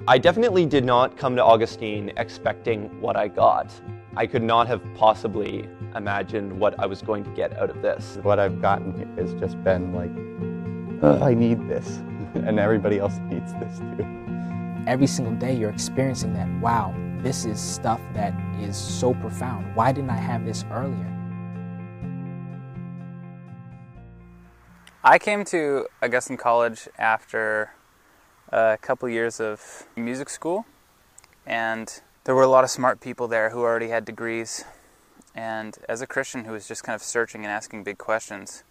I definitely did not come to Augustine expecting what I got. I could not have possibly imagined what I was going to get out of this. What I've gotten here has just been like, I need this, and everybody else needs this too. Every single day you're experiencing that, wow, this is stuff that is so profound. Why didn't I have this earlier? I came to Augustine College after a couple years of music school, and there were a lot of smart people there who already had degrees. And as a Christian who was just kind of searching and asking big questions,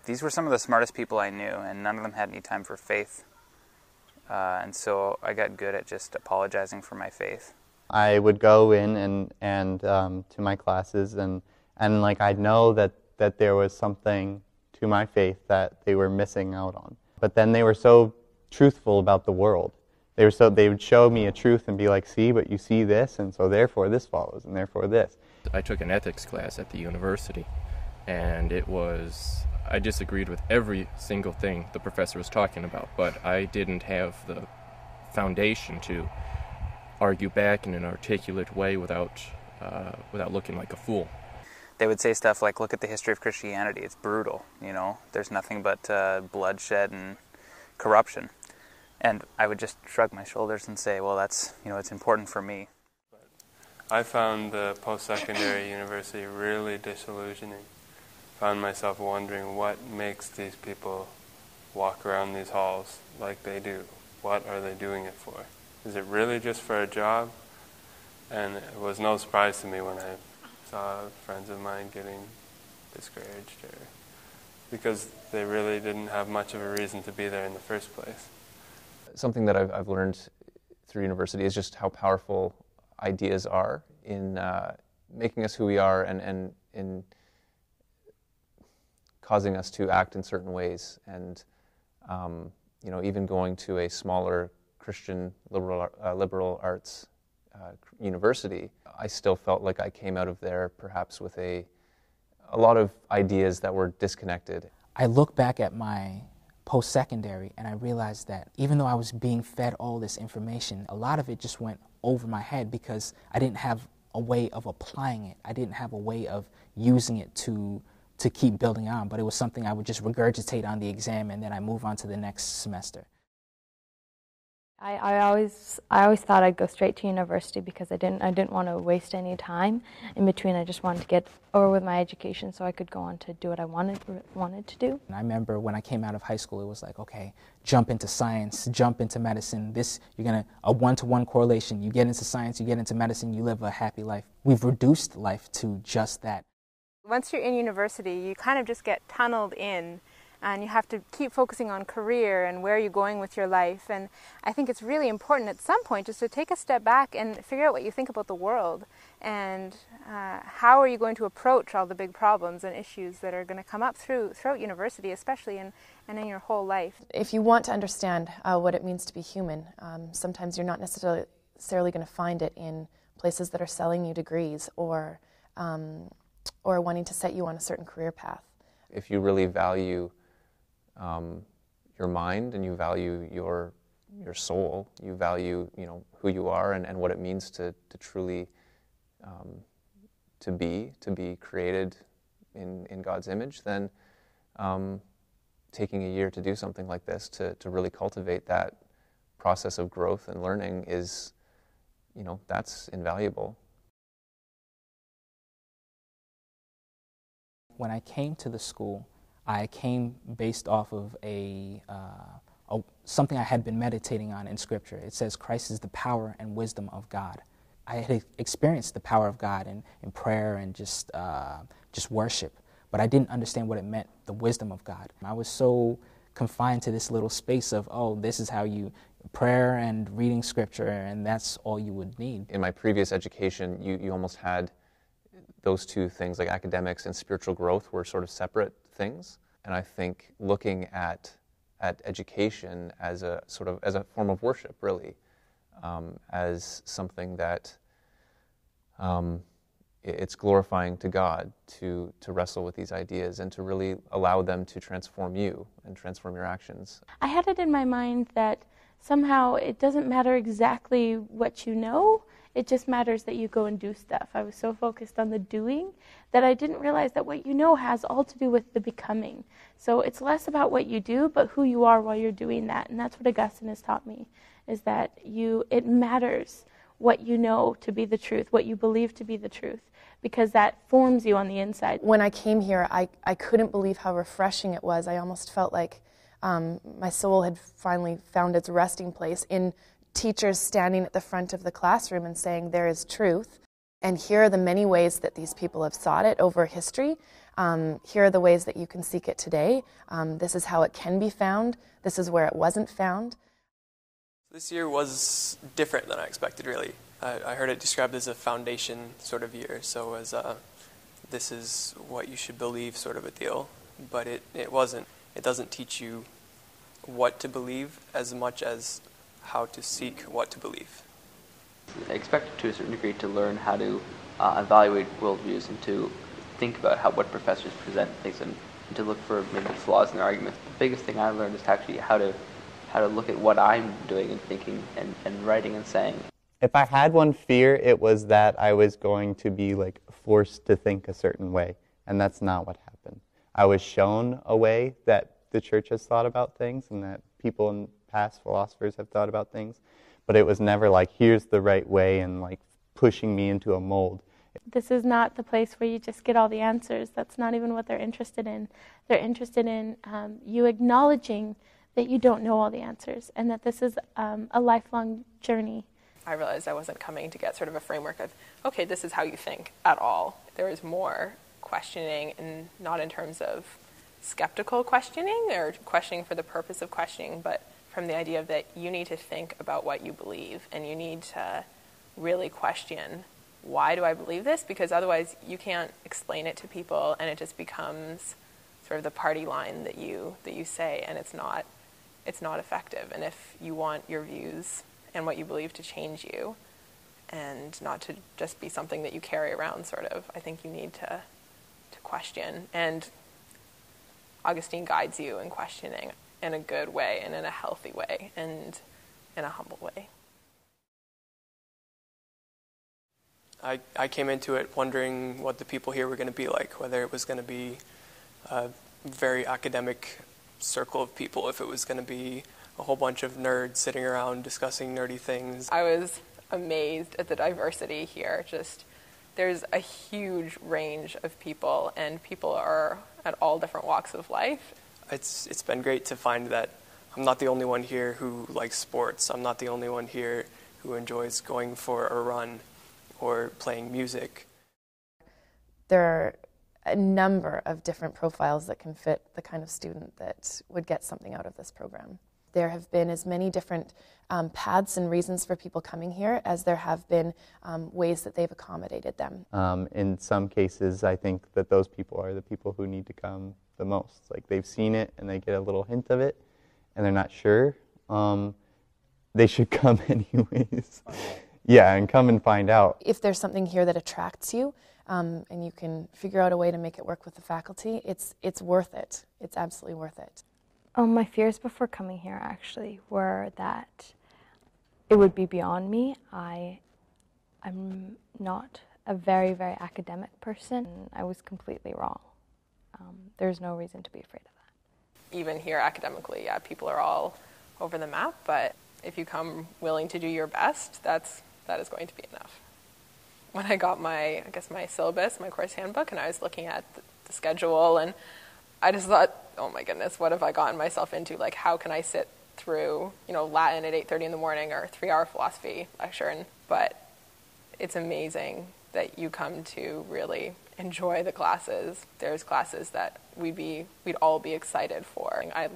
these were some of the smartest people I knew, and none of them had any time for faith. And so I got good at just apologizing for my faith. I would go in and to my classes, and like I'd know that there was something to my faith that they were missing out on. But then they were so truthful about the world. They would show me a truth and be like, see, but you see this, and so therefore this follows, and therefore this. I took an ethics class at the university, and I disagreed with every single thing the professor was talking about, but I didn't have the foundation to argue back in an articulate way without looking like a fool. They would say stuff like, look at the history of Christianity, it's brutal, there's nothing but bloodshed and corruption. And I would just shrug my shoulders and say, well, that's, it's important for me. I found the post-secondary university really disillusioning. Found myself wondering what makes these people walk around these halls like they do. What are they doing it for? Is it really just for a job? And it was no surprise to me when I saw friends of mine getting discouraged, because they really didn't have much of a reason to be there in the first place. Something that I've learned through university is just how powerful ideas are in making us who we are and in causing us to act in certain ways. And even going to a smaller Christian liberal arts university, I still felt like I came out of there perhaps with a lot of ideas that were disconnected. I look back at my post-secondary and I realized that even though I was being fed all this information, a lot of it just went over my head because I didn't have a way of applying it. I didn't have a way of using it to keep building on, but it was something I would just regurgitate on the exam and then I move on to the next semester. I always thought I'd go straight to university because I didn't want to waste any time in between. I just wanted to get over with my education so I could go on to do what I wanted to do. And I remember when I came out of high school, it was like, okay, jump into science, jump into medicine. You're gonna a one-to-one correlation. You get into science, you get into medicine, you live a happy life. We've reduced life to just that. Once you're in university, you kind of just get tunneled in. And you have to keep focusing on career and where you're going with your life. And I think it's really important at some point just to take a step back and figure out what you think about the world. And how are you going to approach all the big problems and issues that are going to come up throughout university, especially, and in your whole life. If you want to understand what it means to be human, sometimes you're not necessarily going to find it in places that are selling you degrees or wanting to set you on a certain career path. If you really value your mind and you value your soul, you value who you are and what it means to truly to be created in God's image, then taking a year to do something like this to really cultivate that process of growth and learning is, that's invaluable. When I came to the school, I came based off of something I had been meditating on in Scripture. It says Christ is the power and wisdom of God. I had experienced the power of God in prayer and just worship, but I didn't understand what it meant, the wisdom of God. I was so confined to this little space of, this is how you prayer and reading Scripture, and that's all you would need. In my previous education, you almost had those two things, like academics and spiritual growth, were sort of separate things. And I think looking at education as a form of worship, really, as something that it's glorifying to God to wrestle with these ideas and to really allow them to transform you and transform your actions. I had it in my mind that somehow it doesn't matter exactly what you know, it just matters that you go and do stuff. I was so focused on the doing that I didn't realize that what you know has all to do with the becoming. So it's less about what you do, but who you are while you're doing that. And that's what Augustine has taught me, is that it matters what you know to be the truth, what you believe to be the truth, because that forms you on the inside. When I came here, I couldn't believe how refreshing it was. I almost felt like my soul had finally found its resting place in teachers standing at the front of the classroom and saying, there is truth, and here are the many ways that these people have sought it over history. Here are the ways that you can seek it today. This is how it can be found. This is where it wasn't found. This year was different than I expected, really. I heard it described as a foundation sort of year, so as this is what you should believe sort of a deal, but it wasn't. It doesn't teach you what to believe as much as how to seek what to believe. I expected to a certain degree to learn how to evaluate worldviews and to think about what professors present things and to look for maybe flaws in their arguments. The biggest thing I learned is actually how to look at what I'm doing and thinking and writing and saying. If I had one fear, it was that I was going to be forced to think a certain way, and that's not what happened. I was shown a way that the church has thought about things and that people and past philosophers have thought about things, but it was never here's the right way and pushing me into a mold. This is not the place where you just get all the answers. That's not even what they're interested in. They're interested in you acknowledging that you don't know all the answers and that this is a lifelong journey. I realized I wasn't coming to get sort of a framework of, okay, this is how you think at all. There was more questioning, and not in terms of skeptical questioning or questioning for the purpose of questioning, but from the idea that you need to think about what you believe and you need to really question, why do I believe this? Because otherwise you can't explain it to people and it just becomes sort of the party line that you say, and it's not effective. And if you want your views and what you believe to change you and not to just be something that you carry around sort of, I think you need to question. And Augustine guides you in questioning in a good way and in a healthy way and in a humble way. I came into it wondering what the people here were going to be like, whether it was going to be a very academic circle of people, if it was going to be a whole bunch of nerds sitting around discussing nerdy things. I was amazed at the diversity here. Just there's a huge range of people, and people are at all different walks of life. It's been great to find that I'm not the only one here who likes sports. I'm not the only one here who enjoys going for a run or playing music. There are a number of different profiles that can fit the kind of student that would get something out of this program. There have been as many different paths and reasons for people coming here as there have been ways that they've accommodated them. In some cases, I think that those people are the people who need to come the most. They've seen it and they get a little hint of it and they're not sure. They should come anyways. Yeah, and come and find out. If there's something here that attracts you and you can figure out a way to make it work with the faculty, it's worth it. It's absolutely worth it. My fears before coming here actually were that it would be beyond me. I'm not a very, very academic person. I was completely wrong. There's no reason to be afraid of that. Even here academically, yeah, people are all over the map, but if you come willing to do your best, that is going to be enough. When I got my syllabus, my course handbook, and I was looking at the schedule, and I just thought, oh my goodness, what have I gotten myself into? How can I sit through, Latin at 8:30 in the morning or a 3-hour philosophy lecture? But it's amazing that you come to really enjoy the classes. There's classes that we'd all be excited for. I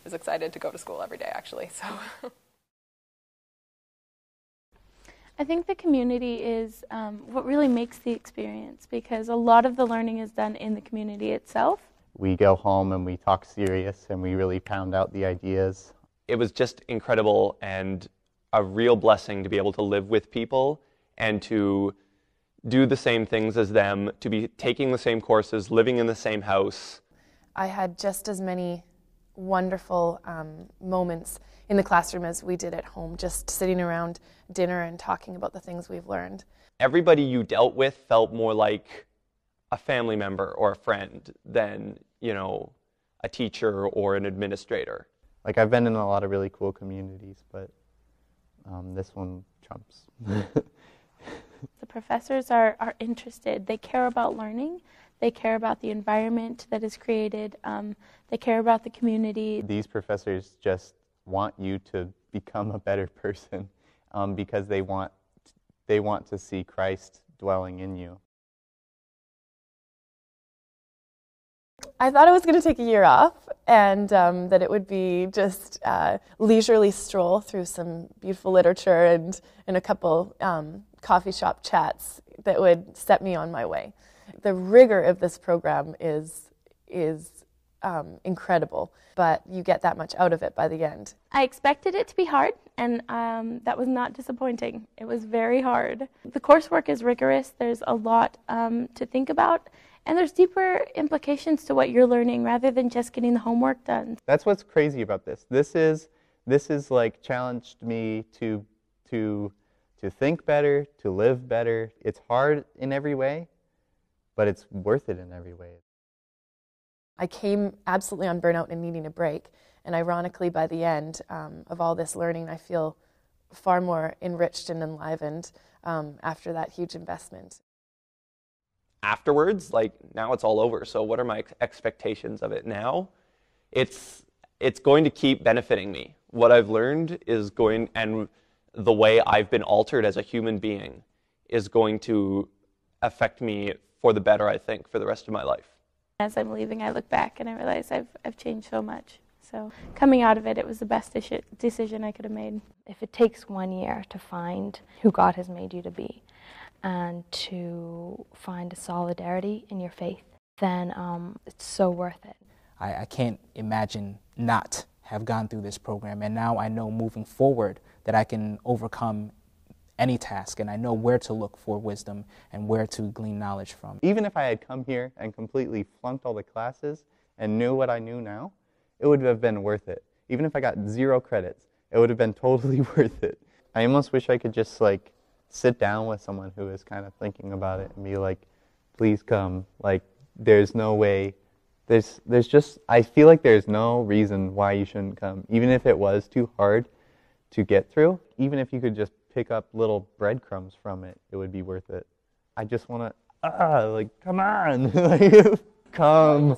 was excited to go to school every day, actually. So. I think the community is what really makes the experience, because a lot of the learning is done in the community itself. We go home and we talk serious and we really pound out the ideas. It was just incredible and a real blessing to be able to live with people and to do the same things as them, to be taking the same courses, living in the same house. I had just as many wonderful moments in the classroom as we did at home, just sitting around dinner and talking about the things we've learned. Everybody you dealt with felt more like a family member or a friend than, a teacher or an administrator. Like, I've been in a lot of really cool communities, but this one trumps. The professors are interested. They care about learning. They care about the environment that is created. They care about the community. These professors just want you to become a better person because they want to see Christ dwelling in you. I thought I was going to take a year off and that it would be just a leisurely stroll through some beautiful literature and a couple coffee shop chats that would set me on my way. The rigor of this program is incredible, but you get that much out of it by the end. I expected it to be hard, and that was not disappointing. It was very hard. The coursework is rigorous. There's a lot to think about, and there's deeper implications to what you're learning rather than just getting the homework done. That's what's crazy about this. This is like challenged me to think better, to live better. It's hard in every way, but it's worth it in every way. I came absolutely on burnout and needing a break, and ironically by the end of all this learning I feel far more enriched and enlivened after that huge investment. Afterwards, now it's all over, so what are my expectations of it now? It's going to keep benefiting me. What I've learned is going, and the way I've been altered as a human being is going to affect me for the better, I think, for the rest of my life. As I'm leaving, I look back and I realize I've changed so much. So coming out of it, it was the best decision I could have made. If it takes 1 year to find who God has made you to be and to find a solidarity in your faith, then it's so worth it. I can't imagine not have gone through this program, and now I know moving forward that I can overcome any task, and I know where to look for wisdom and where to glean knowledge from. Even if I had come here and completely flunked all the classes and knew what I knew now, it would have been worth it. Even if I got 0 credits, it would have been totally worth it. I almost wish I could just sit down with someone who is kind of thinking about it and be like, please come. There's no way. There's just, I feel like there's no reason why you shouldn't come. Even if it was too hard to get through, even if you could just pick up little breadcrumbs from it, it would be worth it. I just want to, come on, come.